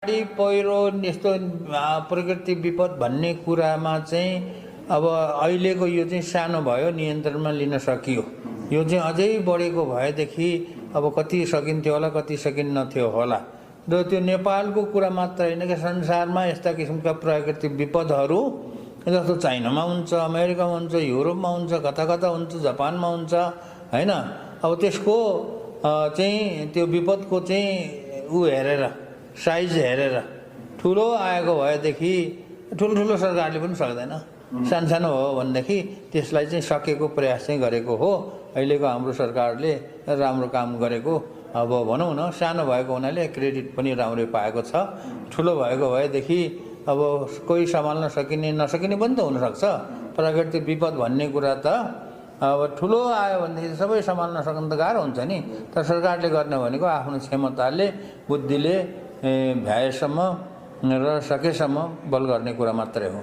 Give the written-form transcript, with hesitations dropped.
पहिरो यस्तो प्राकृतिक विपद भन्ने कुरामा चाहिँ अब अहिलेको यो चाहिँ सानो भयो, नियन्त्रणमा लिन सकियो। यो चाहिँ अझै बढेको भएदेखि अब कति सकिन्थ्यो होला, कति सकिन्नथ्यो होला। र त्यो नेपालको कुरा मात्र होइन कि संसारमा यस्ता किसिमका प्राकृतिक विपदहरू जस्तो चाइनामा हुन्छ, अमेरिकामा हुन्छ, युरोपमा हुन्छ, कता कता हुन्छ, जापानमा हुन्छ हैन। अब त्यसको चाहिँ त्यो विपदको चाहिँ हेरेर साइज हेरेर ठुलो आएको भएदेखि ठुलो सरकारले पनि सक्दैन। सानो हो भनेदेखि त्यसलाई चाहिँ सकेको प्रयास चाहिँ गरेको हो। अहिलेको हाम्रो सरकारले राम्रो काम गरेको अब भनौँ न, सानो भएको हुनाले क्रेडिट पनि राम्रै पाएको छ। ठुलो भएको भएदेखि अब कोही सम्हाल्न सकिने नसकिने पनि त हुनसक्छ। प्राकृतिक विपद भन्ने कुरा त अब ठुलो आयो भनेदेखि सबै सम्हाल्न सक्नु त गाह्रो हुन्छ नि। तर सरकारले गर्ने भनेको आफ्नो क्षमताले, बुद्धिले भ्याएसम्म र सकेसम्म बल गर्ने कुरा मात्रै हो।